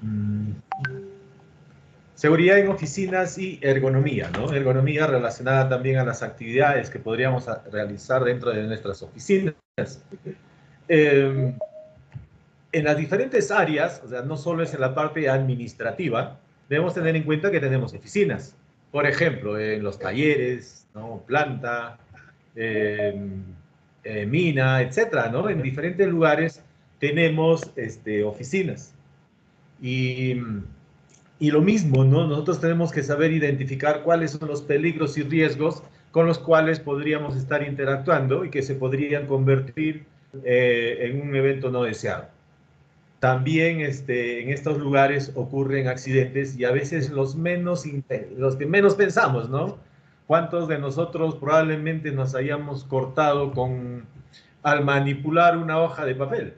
Mm. Seguridad en oficinas y ergonomía, ¿no? Ergonomía relacionada también a las actividades que podríamos realizar dentro de nuestras oficinas. En las diferentes áreas, o sea, no solo es en la parte administrativa, debemos tener en cuenta que tenemos oficinas. Por ejemplo, en los talleres, ¿no? Planta, mina, etcétera, ¿no? En diferentes lugares tenemos oficinas. Y, y lo mismo, ¿no? Nosotros tenemos que saber identificar cuáles son los peligros y riesgos con los cuales podríamos estar interactuando y que se podrían convertir en un evento no deseado. También en estos lugares ocurren accidentes y a veces los que menos pensamos, ¿no? ¿Cuántos de nosotros probablemente nos hayamos cortado al manipular una hoja de papel?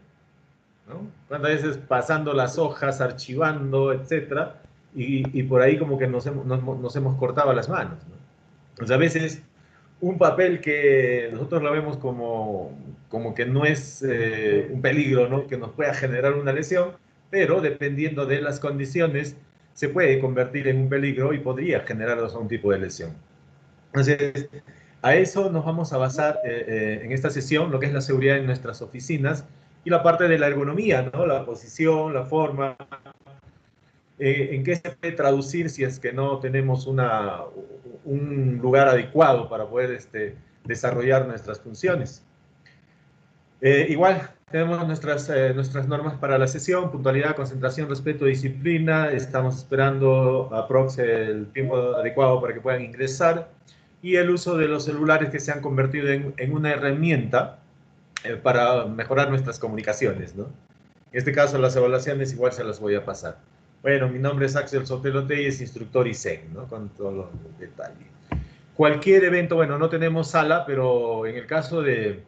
¿No? ¿Cuántas veces pasando las hojas, archivando, etcétera? Y por ahí como que nos hemos cortado las manos, ¿no? O sea, a veces un papel que nosotros lo vemos como que no es un peligro, ¿no? Que nos pueda generar una lesión, pero dependiendo de las condiciones se puede convertir en un peligro y podría generarnos un tipo de lesión. Entonces, a eso nos vamos a basar en esta sesión, lo que es la seguridad en nuestras oficinas y la parte de la ergonomía, ¿no? La posición, la forma, en qué se puede traducir si es que no tenemos un lugar adecuado para poder desarrollar nuestras funciones. Igual, tenemos nuestras normas para la sesión: puntualidad, concentración, respeto, disciplina. Estamos esperando aprox el tiempo adecuado para que puedan ingresar. Y el uso de los celulares, que se han convertido en una herramienta para mejorar nuestras comunicaciones, ¿no? En este caso, las evaluaciones igual se las voy a pasar. Bueno, mi nombre es Axel Sotelote y es instructor ISEN, ¿no? Con todos los detalles. Cualquier evento, bueno, no tenemos sala, pero en el caso de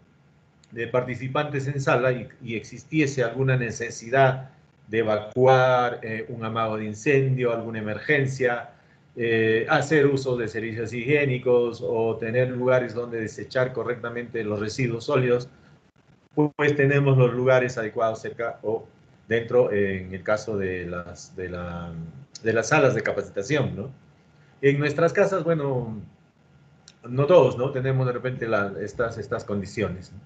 participantes en sala y existiese alguna necesidad de evacuar un amago de incendio, alguna emergencia, hacer uso de servicios higiénicos o tener lugares donde desechar correctamente los residuos sólidos, pues tenemos los lugares adecuados cerca o dentro, en el caso de las salas de capacitación, ¿no? En nuestras casas, bueno, no todos, ¿no? Tenemos de repente estas condiciones, ¿no?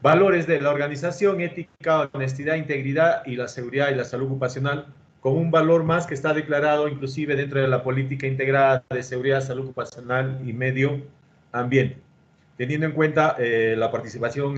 Valores de la organización: ética, honestidad, integridad y la seguridad y la salud ocupacional, como un valor más que está declarado inclusive dentro de la política integrada de seguridad, salud ocupacional y medio ambiente, teniendo en cuenta la participación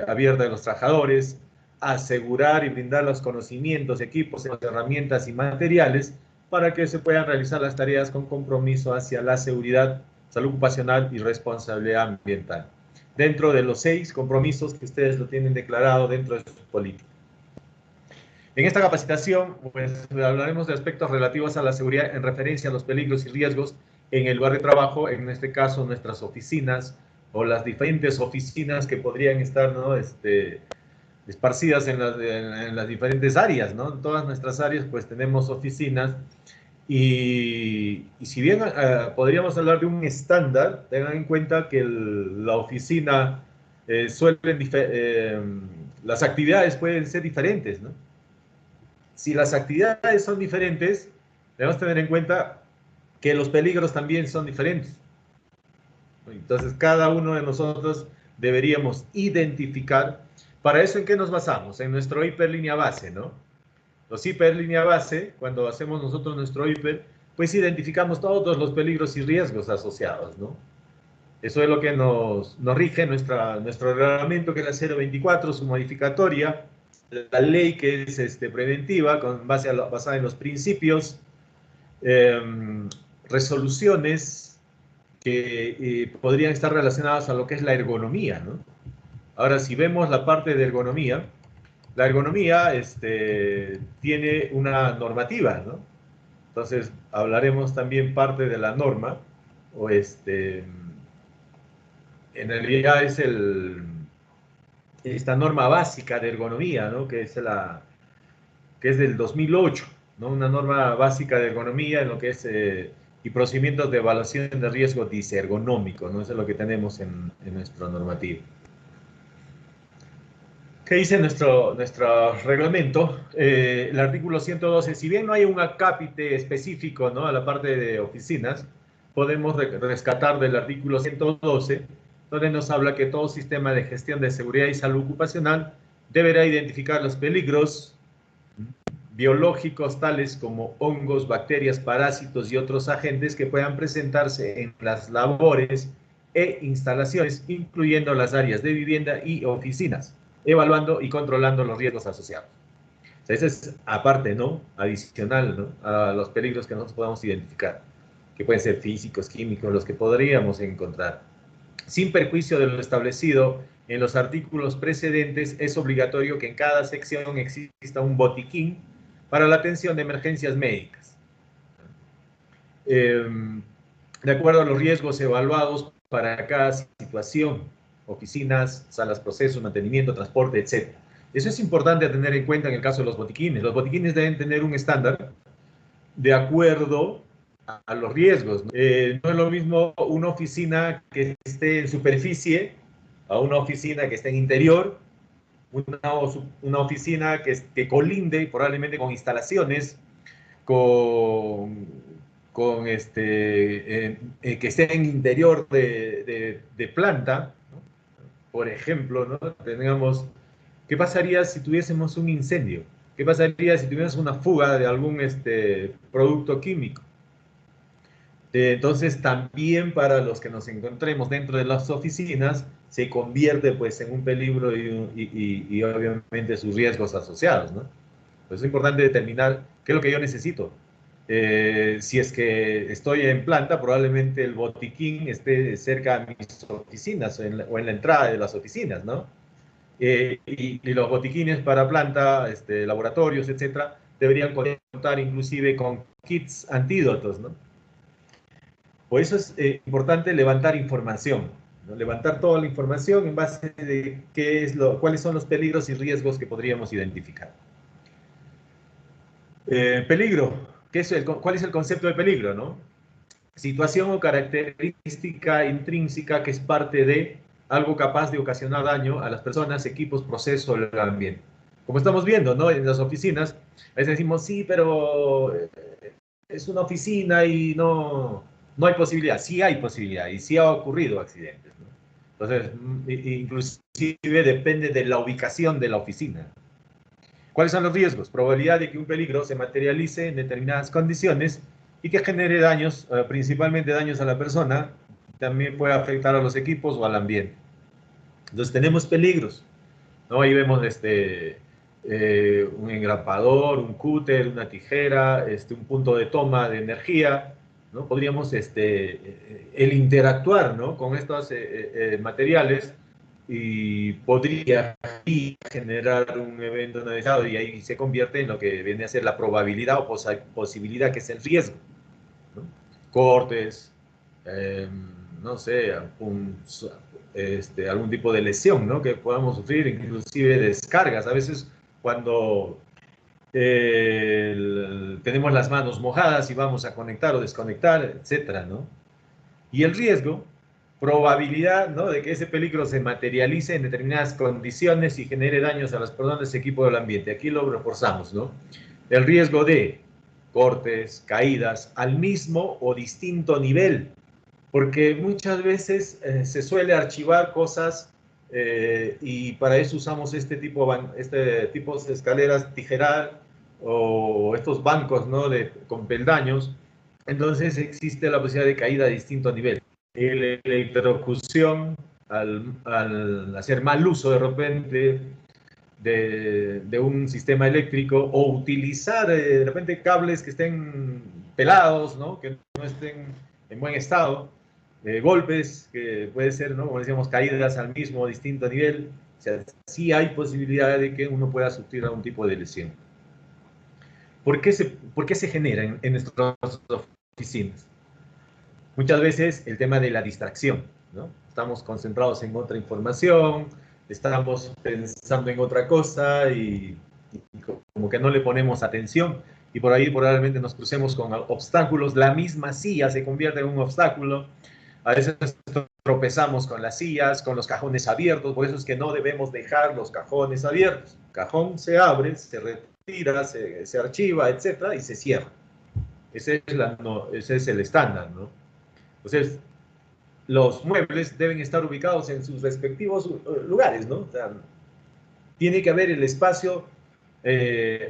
abierta de los trabajadores, asegurar y brindar los conocimientos, equipos, herramientas y materiales para que se puedan realizar las tareas con compromiso hacia la seguridad, salud ocupacional y responsabilidad ambiental, dentro de los 6 compromisos que ustedes lo tienen declarado dentro de su política. En esta capacitación, pues, hablaremos de aspectos relativos a la seguridad en referencia a los peligros y riesgos en el lugar de trabajo, en este caso nuestras oficinas o las diferentes oficinas que podrían estar, ¿no? Esparcidas en las diferentes áreas, ¿no? En todas nuestras áreas pues tenemos oficinas y si bien podríamos hablar de un estándar, tengan en cuenta que la oficina las actividades pueden ser diferentes, ¿no? Si las actividades son diferentes, debemos tener en cuenta que los peligros también son diferentes. Entonces, cada uno de nosotros deberíamos identificar. Para eso, ¿en qué nos basamos? En nuestro hiper línea base, ¿no? Los hiper línea base, cuando hacemos nosotros nuestro hiper, pues identificamos todos los peligros y riesgos asociados, ¿no? Eso es lo que nos rige nuestro reglamento, que es la 024, su modificatoria, la ley que es preventiva, basada en los principios, resoluciones que podrían estar relacionadas a lo que es la ergonomía, ¿no? Ahora, si vemos la parte de ergonomía, la ergonomía tiene una normativa, ¿no? Entonces, hablaremos también parte de la norma, o en realidad es esta norma básica de ergonomía, ¿no? Que es del 2008, ¿no? Una norma básica de ergonomía en lo que es y procedimientos de evaluación de riesgo disergonómico, ¿no? Eso es lo que tenemos en nuestra normativa. ¿Qué dice nuestro reglamento? El artículo 112, si bien no hay un acápite específico, ¿no?, a la parte de oficinas, podemos rescatar del artículo 112, donde nos habla que todo sistema de gestión de seguridad y salud ocupacional deberá identificar los peligros biológicos tales como hongos, bacterias, parásitos y otros agentes que puedan presentarse en las labores e instalaciones, incluyendo las áreas de vivienda y oficinas, evaluando y controlando los riesgos asociados. O sea, ese es aparte, ¿no?, adicional, ¿no?, a los peligros que nosotros podamos identificar, que pueden ser físicos, químicos, los que podríamos encontrar. Sin perjuicio de lo establecido en los artículos precedentes, es obligatorio que en cada sección exista un botiquín para la atención de emergencias médicas. De acuerdo a los riesgos evaluados para cada situación, oficinas, salas, procesos, mantenimiento, transporte, etc. Eso es importante a tener en cuenta en el caso de los botiquines. Los botiquines deben tener un estándar de acuerdo a los riesgos. No es lo mismo una oficina que esté en superficie a una oficina que esté en interior, una oficina que colinde probablemente con instalaciones, que esté en interior de planta, ¿no? Por ejemplo, ¿no?, tengamos, ¿qué pasaría si tuviésemos un incendio? ¿Qué pasaría si tuviéramos una fuga de algún producto químico? Entonces, también para los que nos encontremos dentro de las oficinas, se convierte pues en un peligro y obviamente sus riesgos asociados, ¿no? Pues es importante determinar qué es lo que yo necesito. Si es que estoy en planta, probablemente el botiquín esté cerca de mis oficinas o en la entrada de las oficinas, ¿no? Y los botiquines para planta, laboratorios, etcétera, deberían contar inclusive con kits antídotos, ¿no? Por eso es importante levantar información, ¿no? Levantar toda la información en base de cuáles son los peligros y riesgos que podríamos identificar. Peligro. ¿Cuál es el concepto de peligro, no? Situación o característica intrínseca que es parte de algo capaz de ocasionar daño a las personas, equipos, procesos o el ambiente. Como estamos viendo, ¿no?, en las oficinas, a veces decimos, sí, pero es una oficina y no hay posibilidad. Sí hay posibilidad y sí ha ocurrido accidentes, ¿no? Entonces, inclusive depende de la ubicación de la oficina. ¿Cuáles son los riesgos? Probabilidad de que un peligro se materialice en determinadas condiciones y que genere daños, principalmente daños a la persona, también puede afectar a los equipos o al ambiente. Entonces tenemos peligros, ¿no? Ahí vemos un engrapador, un cúter, una tijera, un punto de toma de energía, ¿no? Podríamos el interactuar, ¿no?, con estos materiales y podría generar un evento no deseado y ahí se convierte en lo que viene a ser la probabilidad o posibilidad, que es el riesgo, ¿no? Cortes, no sé, algún tipo de lesión, ¿no?, que podamos sufrir, inclusive descargas. A veces cuando tenemos las manos mojadas y vamos a conectar o desconectar, etcétera, ¿no? Y el riesgo, probabilidad, ¿no?, de que ese peligro se materialice en determinadas condiciones y genere daños a las personas, equipo del ambiente. Aquí lo reforzamos, ¿no? El riesgo de cortes, caídas al mismo o distinto nivel, porque muchas veces se suele archivar cosas y para eso usamos este tipo de escaleras tijeral o estos bancos, ¿no?, con peldaños. Entonces existe la posibilidad de caída a distinto nivel. La electrocución al hacer mal uso de repente de un sistema eléctrico o utilizar de repente cables que estén pelados, ¿no?, que no estén en buen estado, golpes que puede ser, ¿no?, como decíamos, caídas al mismo o distinto nivel. O sea, sí hay posibilidad de que uno pueda sufrir algún tipo de lesión. ¿Por qué se genera en nuestras oficinas? Muchas veces el tema de la distracción, ¿no? Estamos concentrados en otra información, estamos pensando en otra cosa y como que no le ponemos atención y por ahí probablemente nos crucemos con obstáculos. La misma silla se convierte en un obstáculo, A veces tropezamos con las sillas, con los cajones abiertos, por eso es que no debemos dejar los cajones abiertos. El cajón se abre, se retira, se archiva, etcétera, y se cierra. Ese es el estándar, ¿no? Entonces, los muebles deben estar ubicados en sus respectivos lugares, ¿no? O sea, tiene que haber el espacio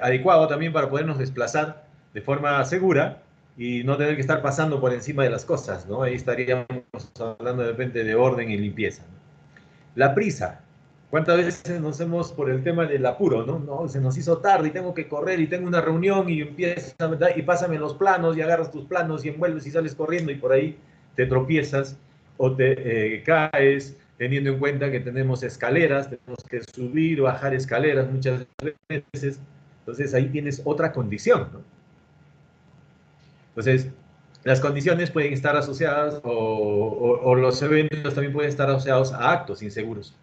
adecuado también para podernos desplazar de forma segura y no tener que estar pasando por encima de las cosas, ¿no? Ahí estaríamos hablando de repente de orden y limpieza, ¿no? La prisa. ¿Cuántas veces nos hemos, por el tema del apuro, ¿no? No, se nos hizo tarde y tengo que correr y tengo una reunión y empiezas y pásame los planos y agarras tus planos y envuelves y sales corriendo y por ahí te tropiezas o te caes, teniendo en cuenta que tenemos escaleras, tenemos que subir o bajar escaleras muchas veces. Entonces ahí tienes otra condición, ¿no? Entonces, las condiciones pueden estar asociadas o los eventos también pueden estar asociados a actos inseguros.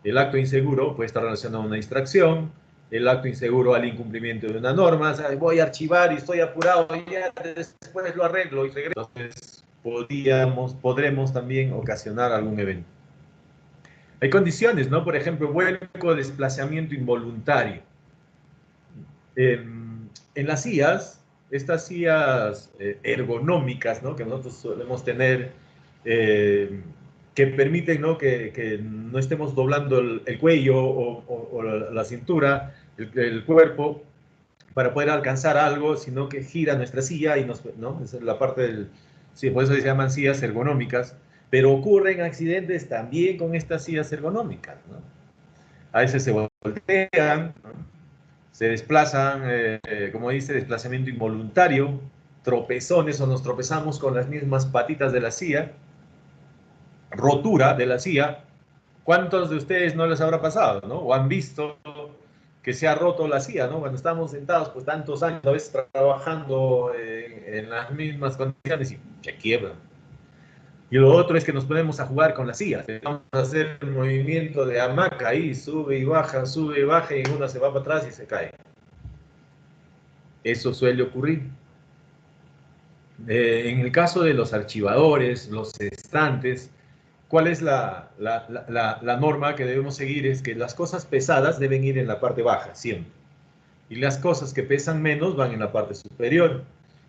El acto inseguro puede estar relacionado a una distracción, el acto inseguro al incumplimiento de una norma, o sea, voy a archivar y estoy apurado, y ya después lo arreglo y regreso. Entonces, podremos también ocasionar algún evento. Hay condiciones, ¿no? Por ejemplo, vuelco, desplazamiento involuntario. En las sillas, estas sillas ergonómicas, ¿no? Que nosotros solemos tener, que permiten, ¿no? Que no estemos doblando el cuello o la cintura, el cuerpo, para poder alcanzar algo, sino que gira nuestra silla y nos, ¿no? Esa es la parte del, sí, por eso se llaman sillas ergonómicas, pero ocurren accidentes también con estas sillas ergonómicas, ¿no? A veces se voltean, ¿no? Se desplazan, como dice, desplazamiento involuntario, tropezones o nos tropezamos con las mismas patitas de la silla, rotura de la silla. ¿Cuántos de ustedes no les habrá pasado, no? O han visto que se ha roto la silla, ¿no? Cuando estamos sentados, pues tantos años, a veces trabajando en las mismas condiciones y se quiebran. Y lo otro es que nos ponemos a jugar con la silla. Vamos a hacer un movimiento de hamaca ahí, sube y baja, y una se va para atrás y se cae. Eso suele ocurrir. En el caso de los archivadores, los estantes, ¿cuál es la norma que debemos seguir? Es que las cosas pesadas deben ir en la parte baja, siempre. Y las cosas que pesan menos van en la parte superior.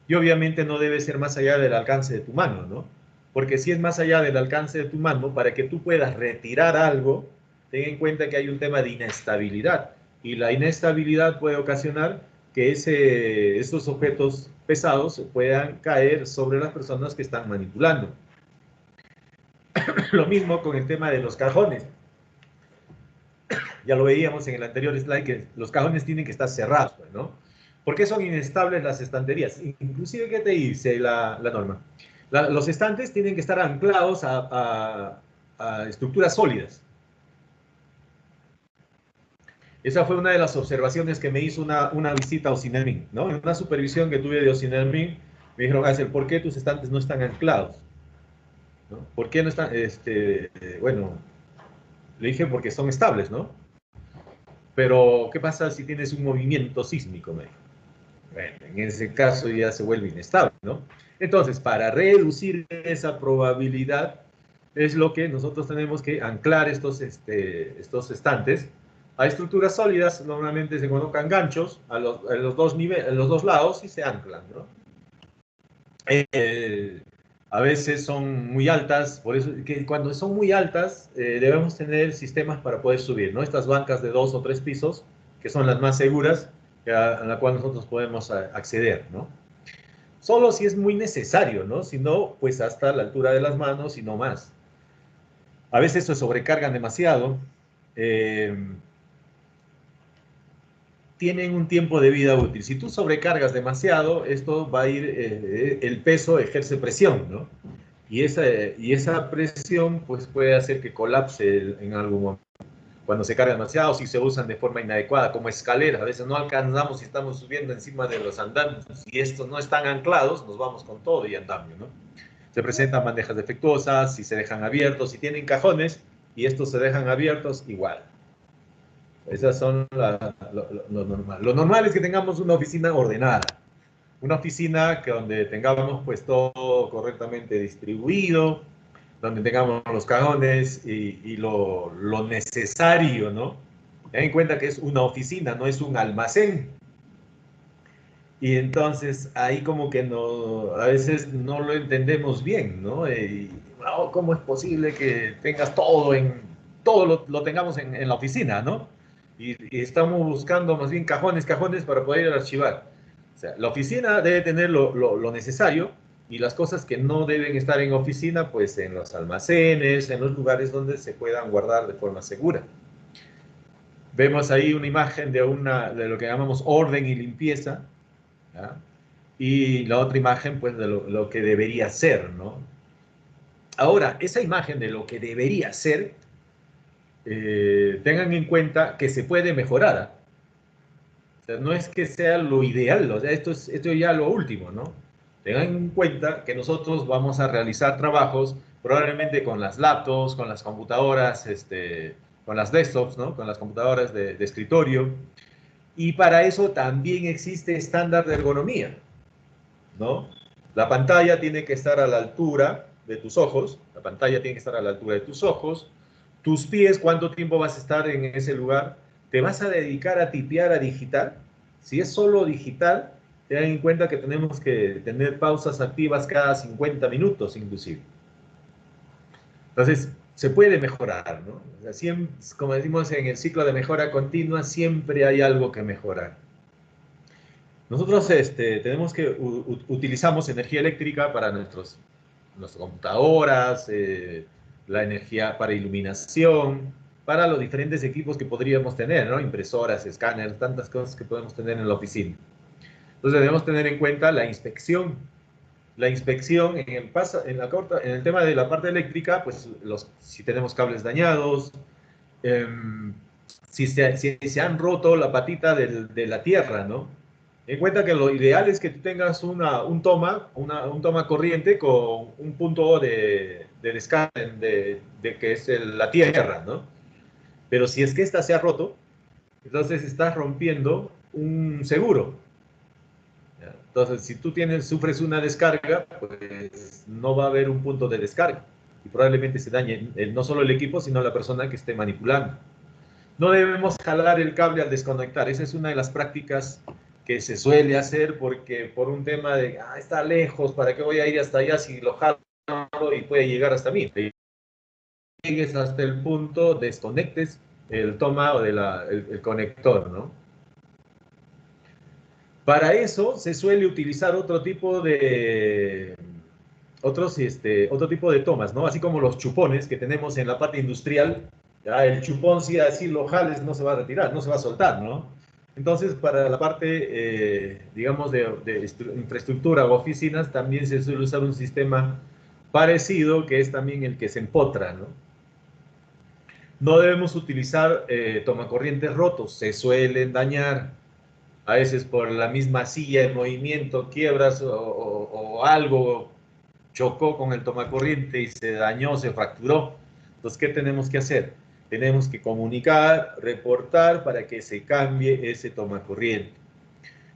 Y obviamente no debe ser más allá del alcance de tu mano, ¿no? Porque si es más allá del alcance de tu mano, para que tú puedas retirar algo, ten en cuenta que hay un tema de inestabilidad. Y la inestabilidad puede ocasionar que estos objetos pesados puedan caer sobre las personas que están manipulando. Lo mismo con el tema de los cajones. Ya lo veíamos en el anterior slide, que los cajones tienen que estar cerrados, ¿no? ¿Por qué son inestables las estanterías? Inclusive, ¿qué te dice la norma? Los estantes tienen que estar anclados a estructuras sólidas. Esa fue una de las observaciones que me hizo una visita a Ocinermin, ¿no? En una supervisión que tuve de Ocinermin, me dijeron, Axel, ¿por qué tus estantes no están anclados? ¿No? ¿Por qué no están, bueno, le dije porque son estables, ¿no? Pero, ¿qué pasa si tienes un movimiento sísmico? Me dijo. Bueno, en ese caso ya se vuelve inestable, ¿no? Entonces, para reducir esa probabilidad, es lo que nosotros tenemos que anclar estos estantes a estructuras sólidas. Normalmente se colocan ganchos a los dos lados y se anclan, ¿no? A veces son muy altas, por eso que cuando son muy altas debemos tener sistemas para poder subir, ¿no? Estas bancas de 2 o 3 pisos, que son las más seguras, a la cual nosotros podemos acceder, ¿no? Solo si es muy necesario, ¿no? Si no, pues hasta la altura de las manos y no más. A veces se sobrecargan demasiado, tienen un tiempo de vida útil. Si tú sobrecargas demasiado, esto va a ir, el peso ejerce presión, ¿no? Y esa presión pues puede hacer que colapse en algún momento. Cuando se carga demasiado, si se usan de forma inadecuada, como escaleras, a veces no alcanzamos y estamos subiendo encima de los andamios. Si estos no están anclados, nos vamos con todo y andamio, ¿no? Se presentan bandejas defectuosas, si se dejan abiertos, si tienen cajones y estos se dejan abiertos, igual. Esas son lo normal. Lo normal es que tengamos una oficina ordenada. Una oficina donde tengamos pues todo correctamente distribuido, donde tengamos los cajones y lo necesario, ¿no? Ten en cuenta que es una oficina, no es un almacén. Y entonces ahí como que no, a veces no lo entendemos bien, ¿no? Oh, ¿cómo es posible que tengas todo todo lo tengamos en la oficina, ¿no? Y estamos buscando más bien cajones para poder archivar. O sea, la oficina debe tener lo necesario y las cosas que no deben estar en oficina, pues en los almacenes, en los lugares donde se puedan guardar de forma segura. Vemos ahí una imagen de lo que llamamos orden y limpieza, ¿ya? Y la otra imagen, pues, de lo que debería ser, ¿no? Ahora, esa imagen de lo que debería ser, tengan en cuenta que se puede mejorar. O sea, no es que sea lo ideal, o sea, esto es ya lo último, ¿no? Tengan en cuenta que nosotros vamos a realizar trabajos probablemente con las laptops, con las computadoras, con las desktops, ¿no? Con las computadoras de escritorio. Y para eso también existe estándar de ergonomía, ¿no? La pantalla tiene que estar a la altura de tus ojos, la pantalla tiene que estar a la altura de tus ojos, tus pies, ¿cuánto tiempo vas a estar en ese lugar? ¿Te vas a dedicar a tipear a digital? Si es solo digital, ten en cuenta que tenemos que tener pausas activas cada 50 minutos inclusive. Entonces, se puede mejorar, ¿no? O sea, siempre, como decimos en el ciclo de mejora continua, siempre hay algo que mejorar. Nosotros tenemos que utilizamos energía eléctrica para nuestras computadoras, la energía para iluminación, para los diferentes equipos que podríamos tener, ¿no? Impresoras, escáneres, tantas cosas que podemos tener en la oficina. Entonces debemos tener en cuenta la inspección. La inspección en el tema de la parte eléctrica, pues si tenemos cables dañados, eh, si se han roto la patita de la tierra, ¿no? En cuenta que lo ideal es que tú tengas un toma corriente con un punto de descarga de que es la tierra, ¿no? Pero si es que esta se ha roto, entonces estás rompiendo un seguro. ¿Ya? Entonces, si tú sufres una descarga, pues no va a haber un punto de descarga y probablemente se dañe no solo el equipo, sino la persona que esté manipulando. No debemos jalar el cable al desconectar. Esa es una de las prácticas que se suele hacer porque por un tema de, está lejos, ¿para qué voy a ir hasta allá si lo jalo y puede llegar hasta mí? Llegues hasta el punto, desconectes el toma o el conector, ¿no? Para eso se suele utilizar otro tipo de tomas, ¿no? Así como los chupones que tenemos en la parte industrial, ya el chupón si así lo jales no se va a retirar, no se va a soltar, ¿no? Entonces, para la parte, digamos, de infraestructura o oficinas, también se suele usar un sistema parecido, que es también el que se empotra, ¿no? No debemos utilizar tomacorrientes rotos, se suelen dañar, a veces por la misma silla en movimiento, quiebras o algo chocó con el tomacorriente y se dañó, se fracturó. Entonces, ¿qué tenemos que hacer? Tenemos que comunicar, reportar para que se cambie ese tomacorriente.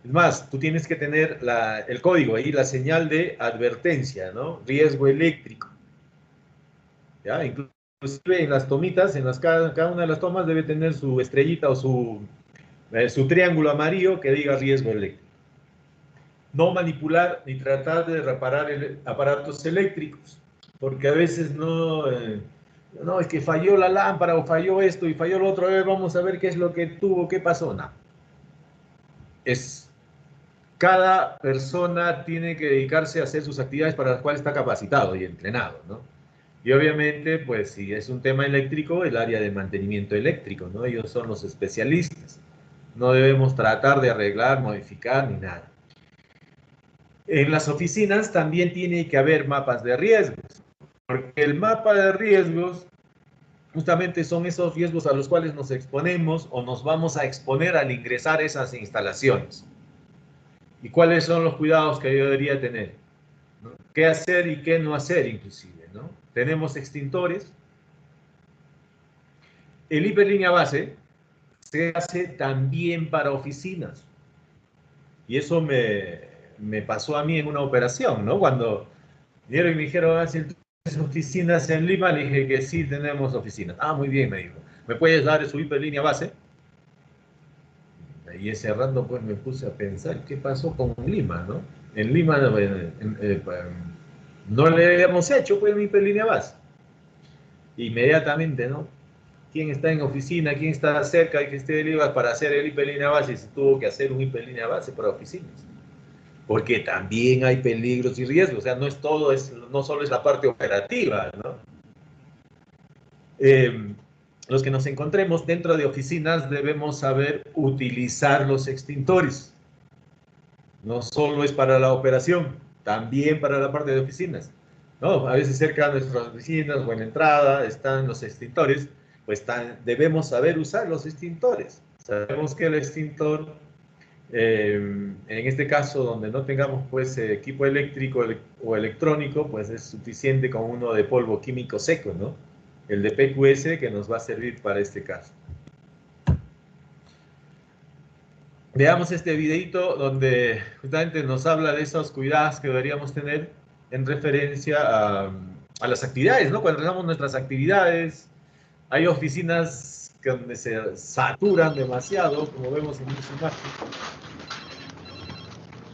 Es más, tú tienes que tener el código ahí, la señal de advertencia, ¿no? Riesgo eléctrico. ¿Ya? Inclusive en las tomitas, cada una de las tomas debe tener su estrellita o su triángulo amarillo que diga riesgo eléctrico. No manipular ni tratar de reparar aparatos eléctricos, porque a veces no, es que falló la lámpara o falló esto y falló lo otro, vamos a ver qué es lo que tuvo, qué pasó. No. Cada persona tiene que dedicarse a hacer sus actividades para las cuales está capacitado y entrenado, ¿no? Y obviamente, pues si es un tema eléctrico, el área de mantenimiento eléctrico, ¿no? Ellos son los especialistas. No debemos tratar de arreglar, modificar ni nada. En las oficinas también tiene que haber mapas de riesgos, porque el mapa de riesgos justamente son esos riesgos a los cuales nos exponemos o nos vamos a exponer al ingresar a esas instalaciones. ¿Y cuáles son los cuidados que yo debería tener? ¿No? ¿Qué hacer y qué no hacer inclusive? ¿No? Tenemos extintores. El hiperlínea base se hace también para oficinas. Y eso me pasó a mí en una operación, ¿no? Cuando vinieron y me dijeron, oficinas en Lima? Le dije que sí tenemos oficinas. Ah, muy bien, me dijo. ¿Me puedes dar su hiperlínea base? Y ese rato pues me puse a pensar qué pasó con Lima, ¿no? En Lima no le habíamos hecho pues mi hiperlínea base. Inmediatamente, ¿no? ¿Quién está en oficina? ¿Quién está cerca de que esté de Lima para hacer el hiperlínea base? Y se tuvo que hacer un hiperlínea base para oficinas. Porque también hay peligros y riesgos. O sea, no es todo, no solo es la parte operativa, ¿no? Los que nos encontremos dentro de oficinas debemos saber utilizar los extintores. No solo es para la operación, también para la parte de oficinas. ¿No? A veces cerca de nuestras oficinas o en la entrada están los extintores, pues debemos saber usar los extintores. Sabemos que el extintor, en este caso donde no tengamos pues equipo eléctrico o electrónico, pues es suficiente con uno de polvo químico seco, ¿no? El de PQS que nos va a servir para este caso. Veamos este videito donde justamente nos habla de esos cuidados que deberíamos tener en referencia a las actividades, ¿no? Cuando realizamos nuestras actividades, hay oficinas donde se saturan demasiado, como vemos en esta imagen,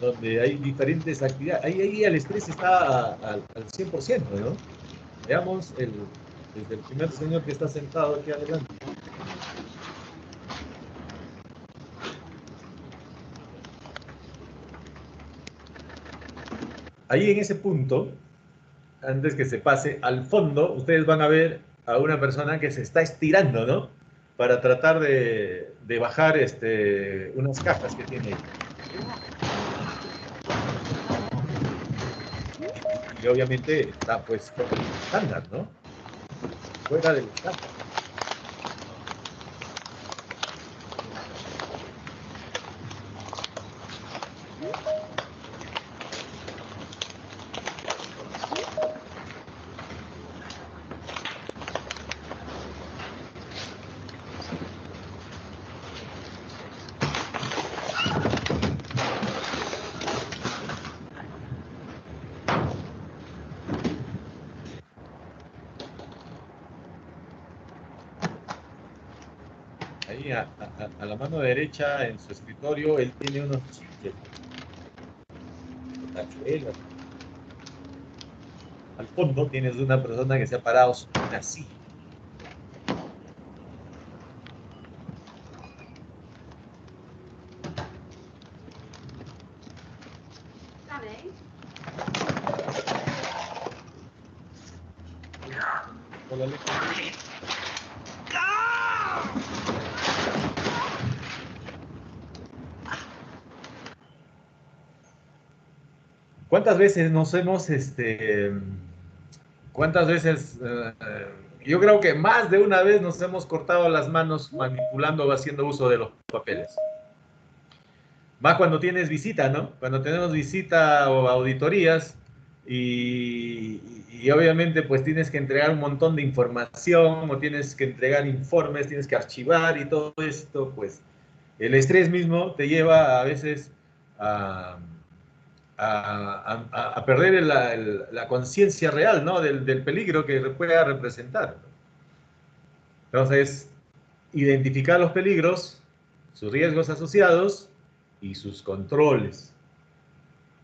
donde hay diferentes actividades. Ahí el estrés está al 100%, ¿no? Veamos desde el primer señor que está sentado aquí adelante. Ahí en ese punto, antes que se pase al fondo, ustedes van a ver a una persona que se está estirando, ¿no? Para tratar de bajar unas cajas que tiene ahí. Y obviamente está pues fuera del estándar, ¿no? Fuera del estándar. Ahí a la mano derecha en su escritorio, él tiene unos chistes, tachuelas. Al fondo tienes una persona que se ha parado sobre una silla. Hola, ¿cuántas veces nos hemos, cuántas veces, yo creo que más de una vez nos hemos cortado las manos manipulando o haciendo uso de los papeles? Más cuando tienes visita, ¿no? Cuando tenemos visita o auditorías y obviamente pues tienes que entregar un montón de información o tienes que entregar informes, tienes que archivar y todo esto, pues el estrés mismo te lleva a veces a, a perder la conciencia real, ¿no? Del peligro que pueda representar. Entonces, identificar los peligros, sus riesgos asociados y sus controles.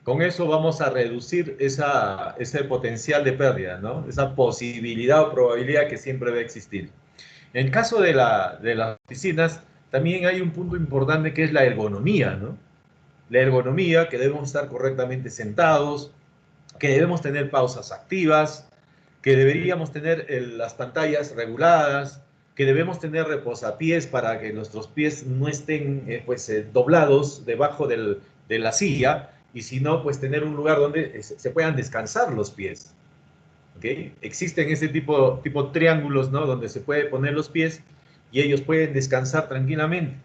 Con eso vamos a reducir ese potencial de pérdida, ¿no? Esa posibilidad o probabilidad que siempre va a existir. En el caso de las oficinas, también hay un punto importante que es la ergonomía, ¿no? La ergonomía, que debemos estar correctamente sentados, que debemos tener pausas activas, que deberíamos tener las pantallas reguladas, que debemos tener reposapiés para que nuestros pies no estén doblados debajo de la silla, y si no, pues tener un lugar donde se puedan descansar los pies. ¿Okay? Existen ese tipo triángulos, ¿no? Donde se puede poner los pies y ellos pueden descansar tranquilamente.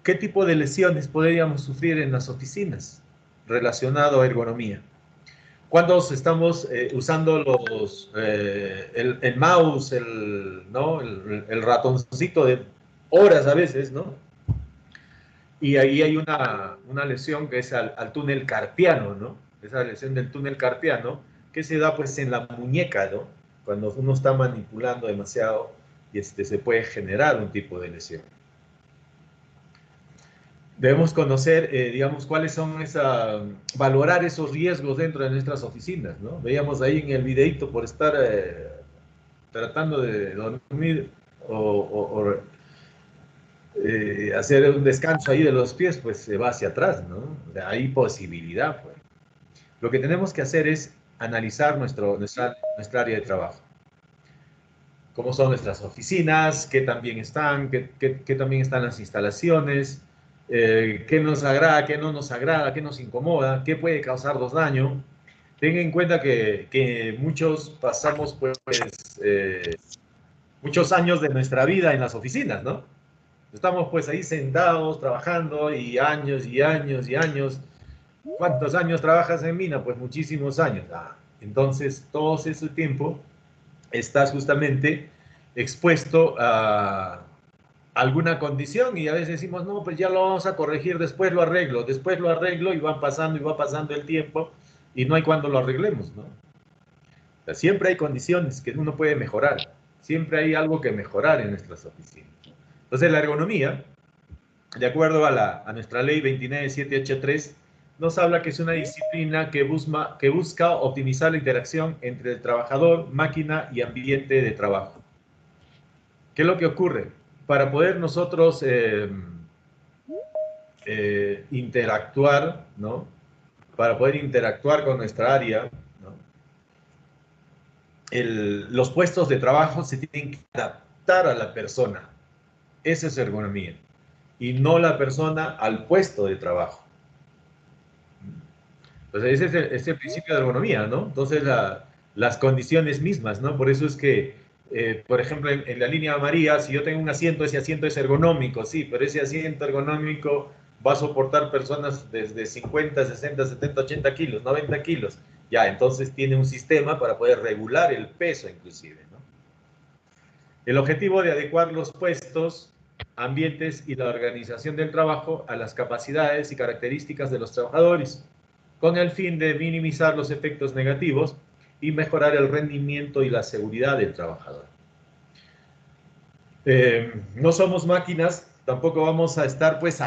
¿Qué tipo de lesiones podríamos sufrir en las oficinas relacionado a ergonomía? Cuando estamos usando el mouse, ¿no? el ratoncito de horas a veces, ¿no? Y ahí hay una lesión que es al túnel carpiano, ¿no? Esa lesión del túnel carpiano que se da pues en la muñeca, ¿no? Cuando uno está manipulando demasiado, se puede generar un tipo de lesión. Debemos conocer, digamos, cuáles son valorar esos riesgos dentro de nuestras oficinas, ¿no? Veíamos ahí en el videito por estar tratando de dormir o hacer un descanso ahí de los pies, pues se va hacia atrás, ¿no? Hay posibilidad, pues. Lo que tenemos que hacer es analizar nuestra área de trabajo. Cómo son nuestras oficinas, qué también están, qué también están las instalaciones, qué nos agrada, qué no nos agrada, qué nos incomoda, qué puede causarnos daño. Ten en cuenta que muchos pasamos pues muchos años de nuestra vida en las oficinas, ¿no? Estamos pues ahí sentados, trabajando y años y años y años. ¿Cuántos años trabajas en mina? Pues muchísimos años. Entonces, todo ese tiempo estás justamente expuesto a alguna condición y a veces decimos, no, pues ya lo vamos a corregir, después lo arreglo y van pasando y va pasando el tiempo y no hay cuando lo arreglemos, ¿no? O sea, siempre hay condiciones que uno puede mejorar, siempre hay algo que mejorar en nuestras oficinas. Entonces, la ergonomía, de acuerdo a nuestra ley 29783, nos habla que es una disciplina que busca optimizar la interacción entre el trabajador, máquina y ambiente de trabajo. ¿Qué es lo que ocurre? Para poder nosotros interactuar, ¿no? Para poder interactuar con nuestra área, ¿no? Los puestos de trabajo se tienen que adaptar a la persona. Esa es ergonomía. Y no la persona al puesto de trabajo. Entonces, ese es el principio de ergonomía, ¿no? Entonces, las condiciones mismas, ¿no? Por eso es que, por ejemplo, en la línea amarilla, si yo tengo un asiento, ese asiento es ergonómico, sí, pero ese asiento ergonómico va a soportar personas desde 50, 60, 70, 80 kilos, 90 kilos. Ya, entonces tiene un sistema para poder regular el peso, inclusive, ¿no? El objetivo de adecuar los puestos, ambientes y la organización del trabajo a las capacidades y características de los trabajadores, con el fin de minimizar los efectos negativos y mejorar el rendimiento y la seguridad del trabajador. No somos máquinas, tampoco vamos a estar pues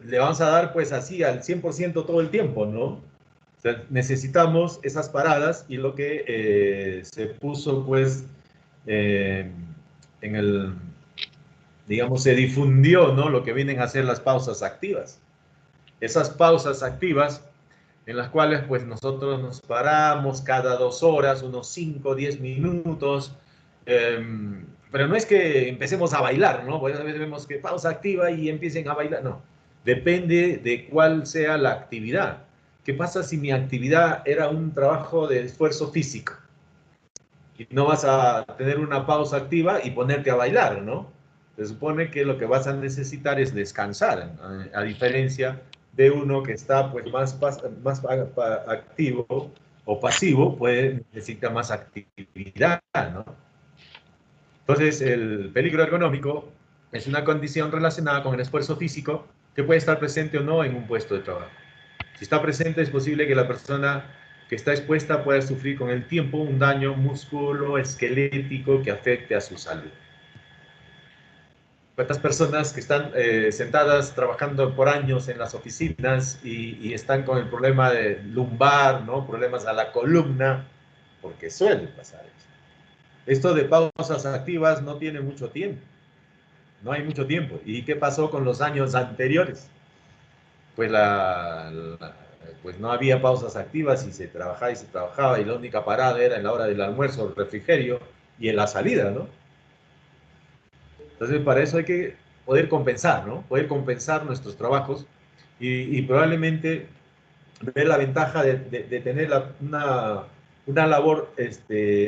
le vamos a dar pues así al 100% todo el tiempo, ¿no? O sea, necesitamos esas paradas y lo que se puso pues en el, digamos, se difundió, ¿no? Lo que vienen a ser las pausas activas. Esas pausas activas en las cuales pues nosotros nos paramos cada 2 horas, unos 5 o 10 minutos, pero no es que empecemos a bailar, ¿no? Porque a veces vemos que pausa activa y empiecen a bailar, no. Depende de cuál sea la actividad. ¿Qué pasa si mi actividad era un trabajo de esfuerzo físico? Y no vas a tener una pausa activa y ponerte a bailar, ¿no? Se supone que lo que vas a necesitar es descansar, a diferencia de uno que está pues más activo o pasivo, pues necesita más actividad, ¿no? Entonces, el peligro ergonómico es una condición relacionada con el esfuerzo físico que puede estar presente o no en un puesto de trabajo. Si está presente, es posible que la persona que está expuesta pueda sufrir con el tiempo un daño musculoesquelético que afecte a su salud. ¿Cuántas personas que están sentadas trabajando por años en las oficinas y están con el problema de lumbar, ¿no? Problemas a la columna, porque suele pasar eso. Esto de pausas activas no tiene mucho tiempo, no hay mucho tiempo. ¿Y qué pasó con los años anteriores? Pues, pues no había pausas activas y se trabajaba y la única parada era en la hora del almuerzo, el refrigerio y en la salida, ¿no? Entonces, para eso hay que poder compensar, ¿no? Poder compensar nuestros trabajos y probablemente ver la ventaja de tener una labor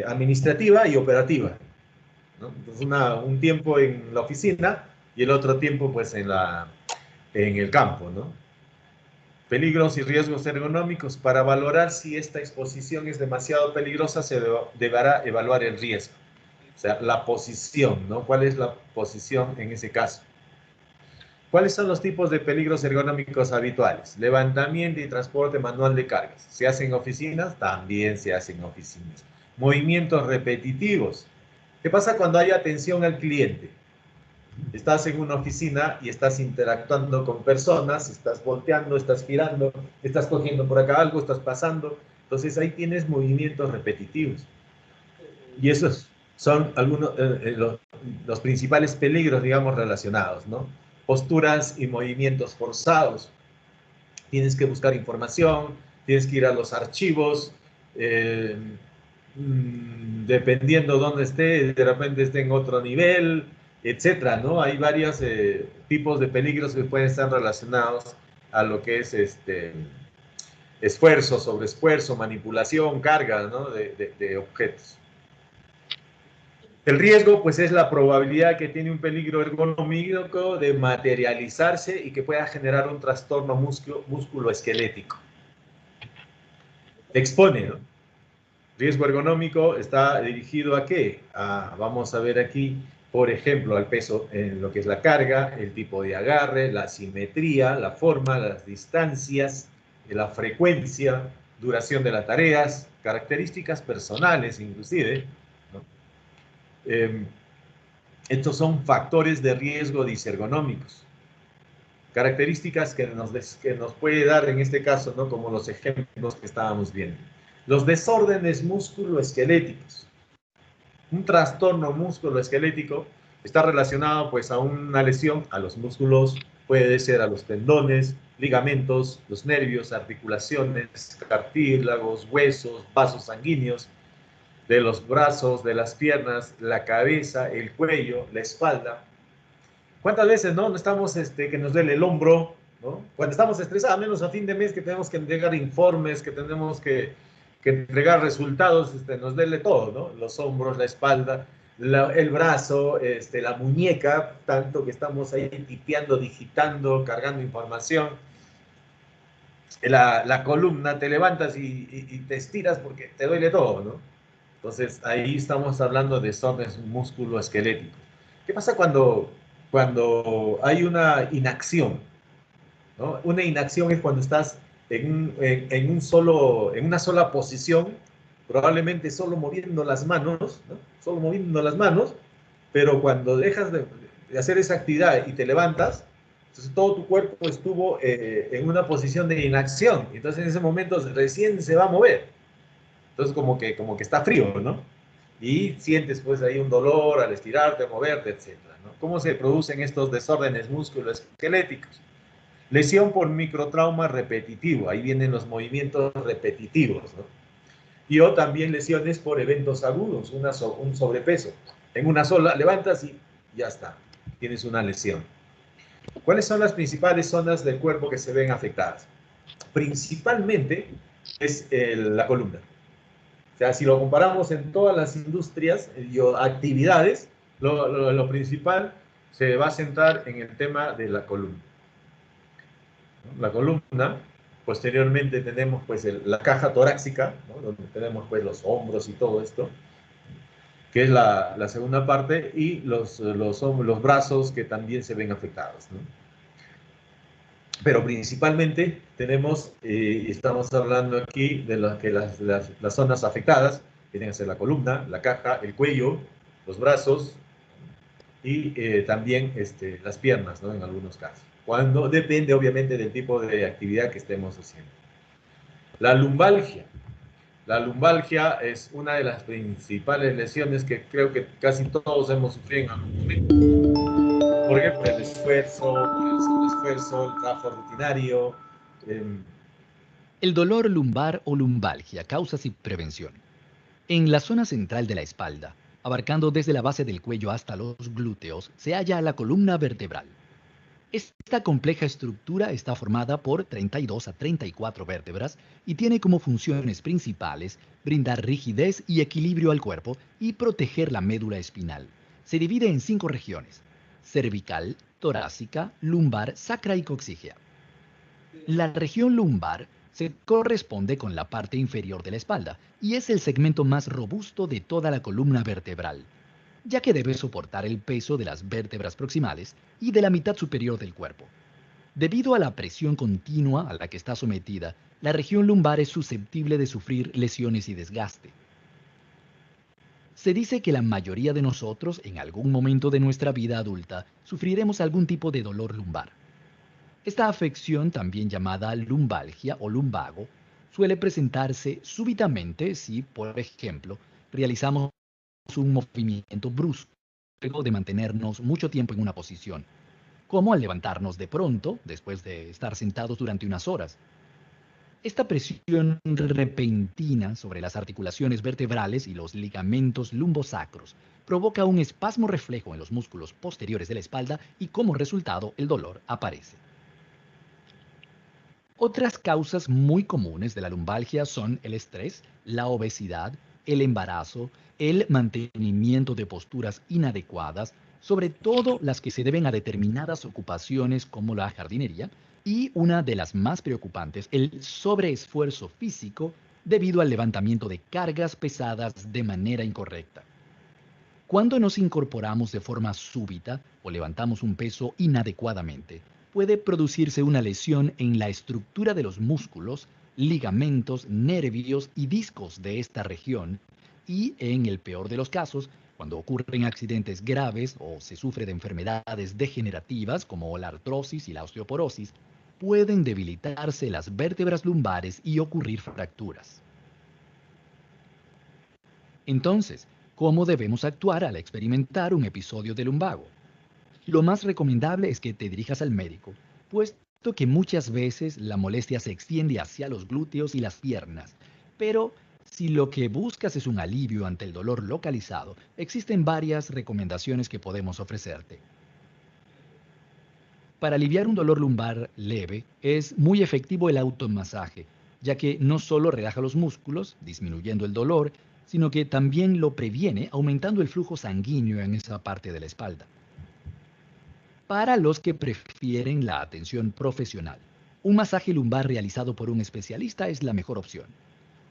administrativa y operativa, ¿no? Entonces, un tiempo en la oficina y el otro tiempo, pues, en el campo, ¿no? Peligros y riesgos ergonómicos. Para valorar si esta exposición es demasiado peligrosa, se deberá evaluar el riesgo. O sea, la posición, ¿no? ¿Cuál es la posición en ese caso? ¿Cuáles son los tipos de peligros ergonómicos habituales? Levantamiento y transporte manual de cargas. ¿Se hacen en oficinas? También se hacen en oficinas. Movimientos repetitivos. ¿Qué pasa cuando hay atención al cliente? Estás en una oficina y estás interactuando con personas, estás volteando, estás girando, estás cogiendo por acá algo, estás pasando. Entonces ahí tienes movimientos repetitivos. Y esos son algunos los principales peligros, digamos, relacionados, ¿no? Posturas y movimientos forzados. Tienes que buscar información, tienes que ir a los archivos, eh, dependiendo dónde esté, de repente esté en otro nivel, etcétera, ¿no? Hay varios tipos de peligros que pueden estar relacionados a lo que es esfuerzo, sobreesfuerzo, manipulación, carga, ¿no? de objetos. El riesgo, pues, es la probabilidad que tiene un peligro ergonómico de materializarse y que pueda generar un trastorno músculo-esquelético. Te expone, ¿no? Riesgo ergonómico está dirigido ¿a qué? Vamos a ver aquí, por ejemplo, al peso en lo que es la carga, el tipo de agarre, la simetría, la forma, las distancias, la frecuencia, duración de las tareas, características personales inclusive, ¿no? Estos son factores de riesgo disergonómicos. Características que nos puede dar en este caso, ¿no? Como los ejemplos que estábamos viendo. Los desórdenes musculoesqueléticos. Un trastorno musculoesquelético está relacionado pues a una lesión a los músculos, puede ser a los tendones, ligamentos, los nervios, articulaciones, cartílagos, huesos, vasos sanguíneos, de los brazos, de las piernas, la cabeza, el cuello, la espalda. ¿Cuántas veces no estamos que nos duele el hombro, ¿no? Cuando estamos estresados, menos a fin de mes que tenemos que entregar informes, que tenemos que entregar resultados, nos duele todo, ¿no? Los hombros, la espalda, el brazo, la muñeca, tanto que estamos ahí tipeando, digitando, cargando información. La columna, te levantas y te estiras porque te duele todo, ¿no? Entonces, ahí estamos hablando de desórdenes musculoesqueléticos. ¿Qué pasa cuando hay una inacción? ¿No? Una inacción es cuando estás en una sola posición, probablemente solo moviendo las manos, ¿no? Solo moviendo las manos, pero cuando dejas de hacer esa actividad y te levantas, entonces todo tu cuerpo estuvo en una posición de inacción. Entonces en ese momento recién se va a mover. Entonces como que está frío, ¿no? Y sientes pues ahí un dolor al estirarte, moverte, etcétera, ¿no? ¿Cómo se producen estos desórdenes musculoesqueléticos? Lesión por microtrauma repetitivo, ahí vienen los movimientos repetitivos, ¿no? Y o también lesiones por eventos agudos, un sobrepeso. En una sola levantas y ya está, tienes una lesión. ¿Cuáles son las principales zonas del cuerpo que se ven afectadas? Principalmente es la columna. O sea, si lo comparamos en todas las industrias y actividades, lo principal se va a centrar en el tema de la columna. La columna, posteriormente tenemos pues la caja torácica, ¿no? Donde tenemos pues los hombros y todo esto, que es la segunda parte, y los brazos que también se ven afectados, ¿no? Pero principalmente tenemos, estamos hablando aquí de las zonas afectadas, que tienen que ser la columna, la caja, el cuello, los brazos y también las piernas, ¿no? En algunos casos. Cuando depende obviamente del tipo de actividad que estemos haciendo. La lumbalgia. La lumbalgia es una de las principales lesiones que creo que casi todos hemos sufrido en algún momento. Por ejemplo, el esfuerzo, el trabajo rutinario. El dolor lumbar o lumbalgia, causas y prevención. En la zona central de la espalda, abarcando desde la base del cuello hasta los glúteos, se halla la columna vertebral. Esta compleja estructura está formada por 32 a 34 vértebras y tiene como funciones principales brindar rigidez y equilibrio al cuerpo y proteger la médula espinal. Se divide en 5 regiones: cervical, torácica, lumbar, sacra y coxígea. La región lumbar se corresponde con la parte inferior de la espalda y es el segmento más robusto de toda la columna vertebral. ya que debe soportar el peso de las vértebras proximales y de la mitad superior del cuerpo. Debido a la presión continua a la que está sometida, la región lumbar es susceptible de sufrir lesiones y desgaste. Se dice que la mayoría de nosotros, en algún momento de nuestra vida adulta, sufriremos algún tipo de dolor lumbar. Esta afección, también llamada lumbalgia o lumbago, suele presentarse súbitamente si, por ejemplo, realizamos un movimiento brusco luego de mantenernos mucho tiempo en una posición, como al levantarnos de pronto después de estar sentados durante unas horas. Esta presión repentina sobre las articulaciones vertebrales y los ligamentos lumbosacros provoca un espasmo reflejo en los músculos posteriores de la espalda y como resultado el dolor aparece. Otras causas muy comunes de la lumbalgia son el estrés, la obesidad, el embarazo, el mantenimiento de posturas inadecuadas, sobre todo las que se deben a determinadas ocupaciones como la jardinería, y una de las más preocupantes, el sobreesfuerzo físico debido al levantamiento de cargas pesadas de manera incorrecta. Cuando nos incorporamos de forma súbita o levantamos un peso inadecuadamente, puede producirse una lesión en la estructura de los músculos, ligamentos, nervios y discos de esta región y, en el peor de los casos, cuando ocurren accidentes graves o se sufre de enfermedades degenerativas como la artrosis y la osteoporosis, pueden debilitarse las vértebras lumbares y ocurrir fracturas. Entonces, ¿cómo debemos actuar al experimentar un episodio de lumbago? Lo más recomendable es que te dirijas al médico, puesto que muchas veces la molestia se extiende hacia los glúteos y las piernas. Pero si lo que buscas es un alivio ante el dolor localizado, existen varias recomendaciones que podemos ofrecerte. Para aliviar un dolor lumbar leve, es muy efectivo el automasaje, ya que no solo relaja los músculos, disminuyendo el dolor, sino que también lo previene aumentando el flujo sanguíneo en esa parte de la espalda. Para los que prefieren la atención profesional, un masaje lumbar realizado por un especialista es la mejor opción.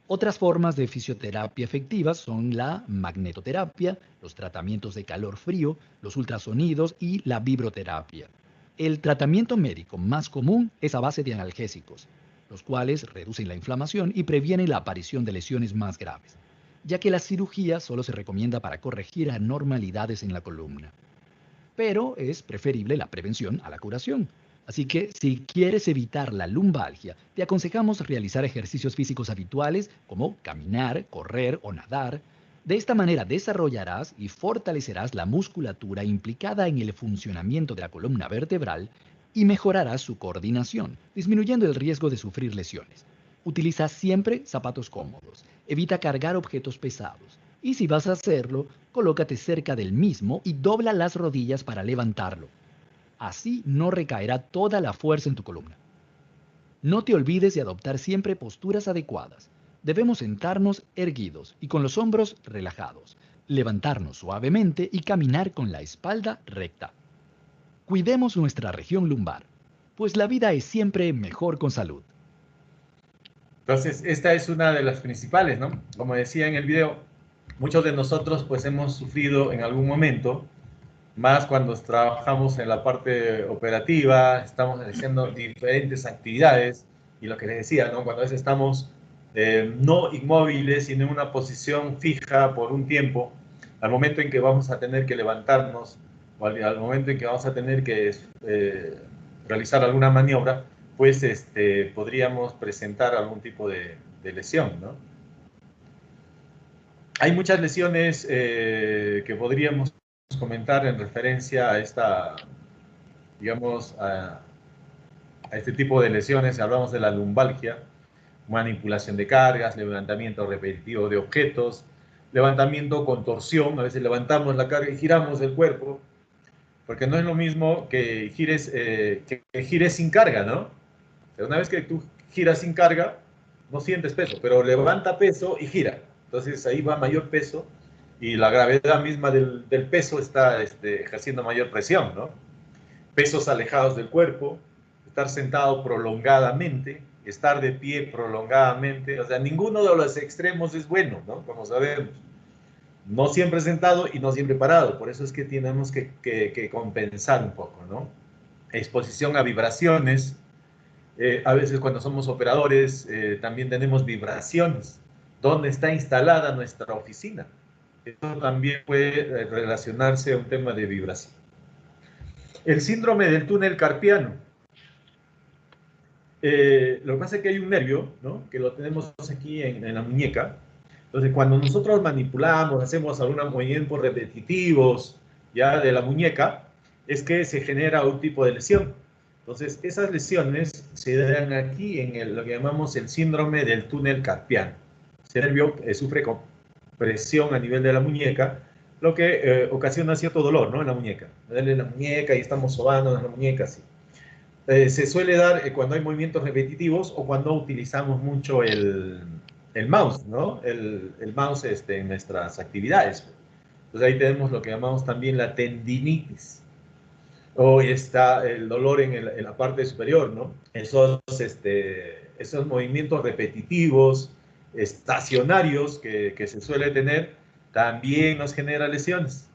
Otras formas de fisioterapia efectivas son la magnetoterapia, los tratamientos de calor-frío, los ultrasonidos y la vibroterapia. El tratamiento médico más común es a base de analgésicos, los cuales reducen la inflamación y previenen la aparición de lesiones más graves, ya que la cirugía solo se recomienda para corregir anormalidades en la columna. Pero es preferible la prevención a la curación. Así que si quieres evitar la lumbalgia, te aconsejamos realizar ejercicios físicos habituales como caminar, correr o nadar. De esta manera desarrollarás y fortalecerás la musculatura implicada en el funcionamiento de la columna vertebral y mejorarás su coordinación, disminuyendo el riesgo de sufrir lesiones. Utiliza siempre zapatos cómodos. Evita cargar objetos pesados. Y si vas a hacerlo, colócate cerca del mismo y dobla las rodillas para levantarlo. Así no recaerá toda la fuerza en tu columna. No te olvides de adoptar siempre posturas adecuadas. Debemos sentarnos erguidos y con los hombros relajados, levantarnos suavemente y caminar con la espalda recta. Cuidemos nuestra región lumbar, pues la vida es siempre mejor con salud. Entonces, esta es una de las principales, ¿no? Como decía en el video, muchos de nosotros pues hemos sufrido en algún momento, más cuando trabajamos en la parte operativa, estamos haciendo diferentes actividades y lo que les decía, ¿no? Cuando a veces estamos no inmóviles, sino en una posición fija por un tiempo, al momento en que vamos a tener que levantarnos o al momento en que vamos a tener que realizar alguna maniobra, pues podríamos presentar algún tipo de lesión, ¿no? Hay muchas lesiones que podríamos comentar en referencia a esta, digamos, a este tipo de lesiones. Hablamos de la lumbalgia, manipulación de cargas, levantamiento repetitivo de objetos, levantamiento con torsión, a veces levantamos la carga y giramos el cuerpo, porque no es lo mismo que gires sin carga, ¿no? Una vez que tú giras sin carga, no sientes peso, pero levanta peso y gira. Entonces ahí va mayor peso y la gravedad misma del peso está ejerciendo mayor presión, ¿no? Pesos alejados del cuerpo, estar sentado prolongadamente, estar de pie prolongadamente, o sea, ninguno de los extremos es bueno, ¿no? Como sabemos. No siempre sentado y no siempre parado. Por eso es que tenemos que compensar un poco, ¿no? Exposición a vibraciones. A veces cuando somos operadores también tenemos vibraciones. ¿Dónde está instalada nuestra oficina? Esto también puede relacionarse a un tema de vibración. El síndrome del túnel carpiano. Lo que pasa es que hay un nervio, ¿no? Que lo tenemos aquí en la muñeca. Entonces, cuando nosotros manipulamos, hacemos algunos movimientos repetitivos ya de la muñeca, es que se genera un tipo de lesión. Entonces, esas lesiones se dan aquí en lo que llamamos el síndrome del túnel carpiano. Ese nervio sufre compresión a nivel de la muñeca, lo que ocasiona cierto dolor, ¿no? En la muñeca. Me duele la muñeca y estamos sobando en la muñeca, así. Se suele dar cuando hay movimientos repetitivos o cuando utilizamos mucho el mouse, ¿no? El mouse en nuestras actividades. Entonces ahí tenemos lo que llamamos también la tendinitis. O está el dolor en la parte superior, ¿no? Esos movimientos repetitivos, estacionarios que se suele tener, también nos genera lesiones.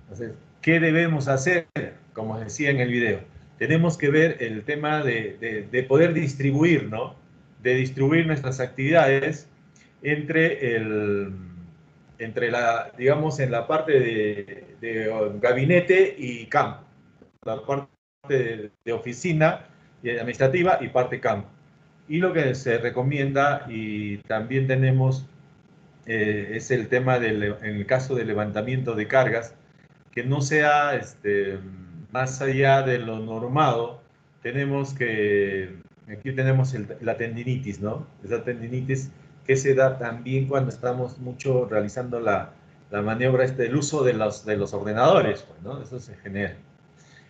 Entonces, ¿qué debemos hacer? Como decía en el video, tenemos que ver el tema de poder distribuir, ¿no? De distribuir nuestras actividades entre digamos, en la parte de gabinete y campo, la parte de oficina administrativa y parte campo. Y lo que se recomienda, y también tenemos, es el tema en el caso de levantamiento de cargas, que no sea más allá de lo normado. Aquí tenemos la tendinitis, ¿no? Esa tendinitis que se da también cuando estamos mucho realizando la maniobra, el uso de los ordenadores, pues, ¿no? Eso se genera.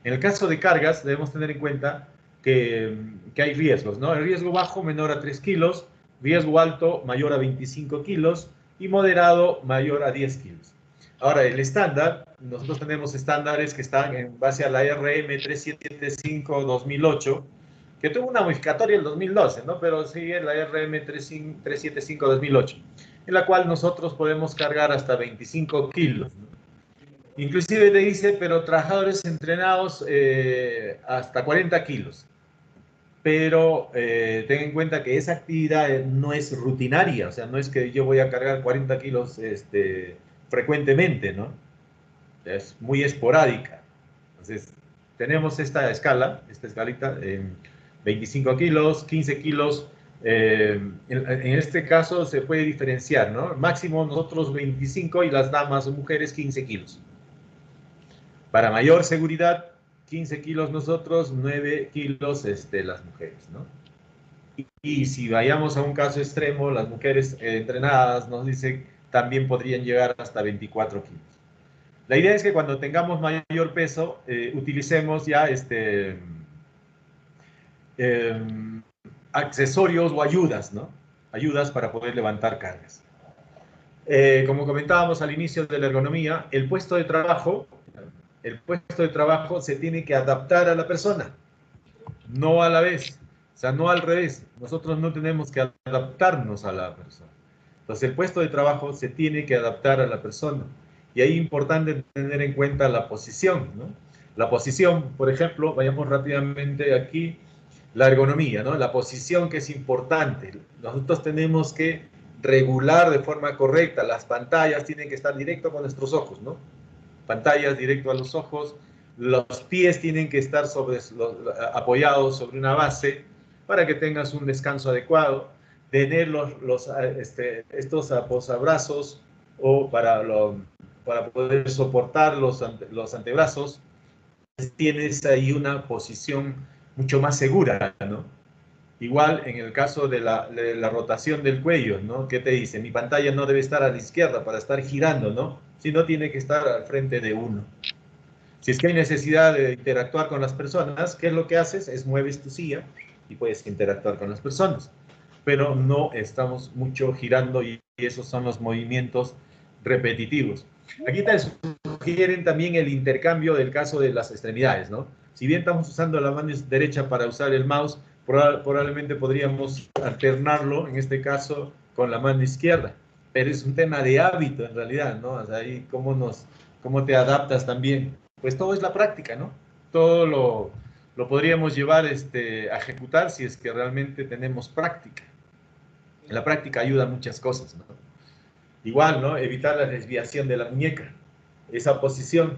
En el caso de cargas, debemos tener en cuenta que hay riesgos, ¿no? El riesgo bajo menor a 3 kilos, riesgo alto mayor a 25 kilos y moderado mayor a 10 kilos. Ahora, el estándar, nosotros tenemos estándares que están en base a la RM 375-2008, que tuvo una modificatoria en el 2012, ¿no? Pero sigue la RM 375-2008, en la cual nosotros podemos cargar hasta 25 kilos, ¿no? Inclusive te dice, pero trabajadores entrenados hasta 40 kilos. Pero ten en cuenta que esa actividad no es rutinaria, o sea, no es que yo voy a cargar 40 kilos frecuentemente, ¿no? Es muy esporádica. Entonces, tenemos esta escalita, 25 kilos, 15 kilos. En este caso se puede diferenciar, ¿no? Máximo nosotros 25 y las damas o mujeres 15 kilos. Para mayor seguridad, 15 kilos nosotros, 9 kilos las mujeres, ¿no? Y si vayamos a un caso extremo, las mujeres entrenadas nos dicen también podrían llegar hasta 24 kilos. La idea es que cuando tengamos mayor peso, utilicemos ya accesorios o ayudas, ¿no? Ayudas para poder levantar cargas. Como comentábamos al inicio de la ergonomía, el puesto de trabajo se tiene que adaptar a la persona, no a la vez, o sea, no al revés. Nosotros no tenemos que adaptarnos a la persona. Entonces, el puesto de trabajo se tiene que adaptar a la persona. Y ahí es importante tener en cuenta la posición, ¿no? La posición, por ejemplo, vayamos rápidamente aquí, la ergonomía, ¿no? La posición que es importante. Nosotros tenemos que regular de forma correcta. Las pantallas tienen que estar directo con nuestros ojos, ¿no? Pantallas directo a los ojos, los pies tienen que estar apoyados sobre una base para que tengas un descanso adecuado, tener estos aposabrazos o para poder soportar los antebrazos, tienes ahí una posición mucho más segura, ¿no? Igual en el caso de la rotación del cuello, ¿no? ¿Qué te dice? Mi pantalla no debe estar a la izquierda para estar girando, ¿no? Sino tiene que estar al frente de uno. Si es que hay necesidad de interactuar con las personas, ¿qué es lo que haces? Es mueves tu silla y puedes interactuar con las personas. Pero no estamos mucho girando y esos son los movimientos repetitivos. Aquí te sugieren también el intercambio del caso de las extremidades, ¿no? Si bien estamos usando la mano derecha para usar el mouse, probablemente podríamos alternarlo, en este caso, con la mano izquierda. pero es un tema de hábito en realidad, ¿no? O sea, ahí cómo te adaptas también. Pues todo es la práctica, ¿no? Todo lo podríamos llevar a ejecutar si es que realmente tenemos práctica. La práctica ayuda a muchas cosas, ¿no? Igual, ¿no? Evitar la desviación de la muñeca. Esa posición,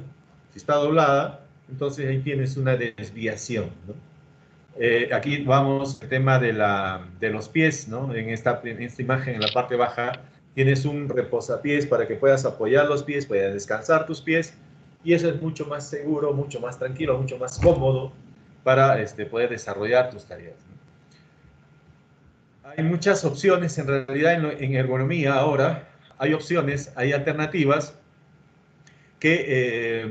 si está doblada, entonces ahí tienes una desviación, ¿no? Aquí vamos al tema de los pies, ¿no? En esta imagen, en la parte baja, tienes un reposapiés para que puedas apoyar los pies, puedas descansar tus pies, y eso es mucho más seguro, mucho más tranquilo, mucho más cómodo para poder desarrollar tus tareas, ¿no? Hay muchas opciones en realidad en ergonomía ahora, hay opciones, hay alternativas que,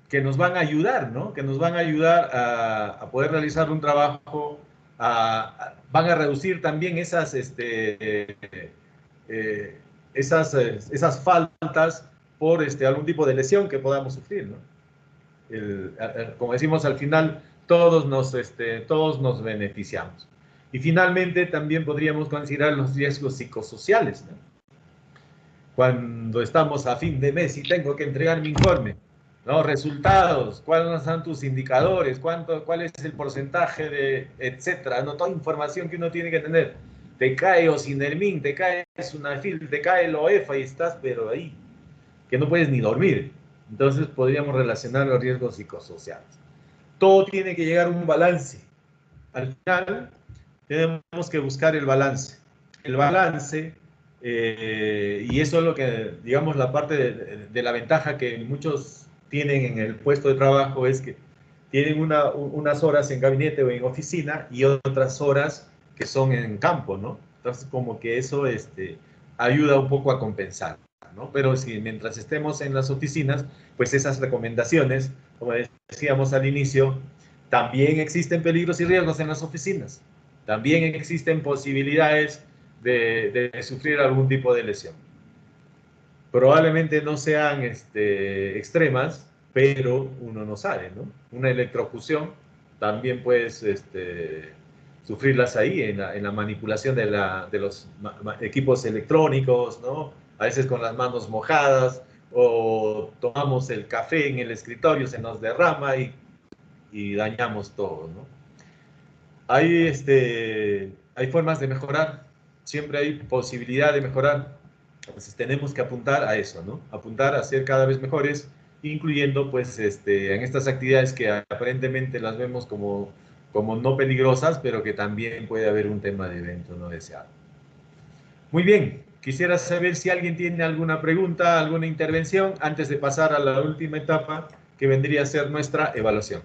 que nos van a ayudar, ¿no? Que nos van a ayudar a poder realizar un trabajo, van a reducir también esas faltas por algún tipo de lesión que podamos sufrir, ¿no? Como decimos al final, todos nos beneficiamos. Y finalmente también podríamos considerar los riesgos psicosociales, ¿no? Cuando estamos a fin de mes y tengo que entregar mi informe, ¿no? Resultados, cuáles son tus indicadores, cuál es el porcentaje de, etcétera, ¿no? Toda información que uno tiene que tener. Te cae Osinermin, te cae Sunafil, te cae el OEFA y estás, pero ahí, que no puedes ni dormir. Entonces podríamos relacionar los riesgos psicosociales. Todo tiene que llegar a un balance. Al final, tenemos que buscar el balance. El balance, y eso es lo que, digamos, la parte de la ventaja que muchos tienen en el puesto de trabajo es que tienen unas horas en gabinete o en oficina y otras horas que son en campo, ¿no? Entonces, como que eso ayuda un poco a compensar, ¿no? Pero si mientras estemos en las oficinas, pues esas recomendaciones, como decíamos al inicio, también existen peligros y riesgos en las oficinas. También existen posibilidades de sufrir algún tipo de lesión. Probablemente no sean extremas, pero uno no sabe, ¿no? Una electrocución también puedes sufrirlas ahí en la manipulación de los equipos electrónicos, ¿no? A veces con las manos mojadas, o tomamos el café en el escritorio, se nos derrama y dañamos todo, ¿no? Hay formas de mejorar, siempre hay posibilidad de mejorar. Entonces tenemos que apuntar a eso, ¿no? Apuntar a ser cada vez mejores, incluyendo pues en estas actividades que aparentemente las vemos como no peligrosas, pero que también puede haber un tema de evento no deseado. Muy bien, quisiera saber si alguien tiene alguna pregunta, alguna intervención, antes de pasar a la última etapa, que vendría a ser nuestra evaluación.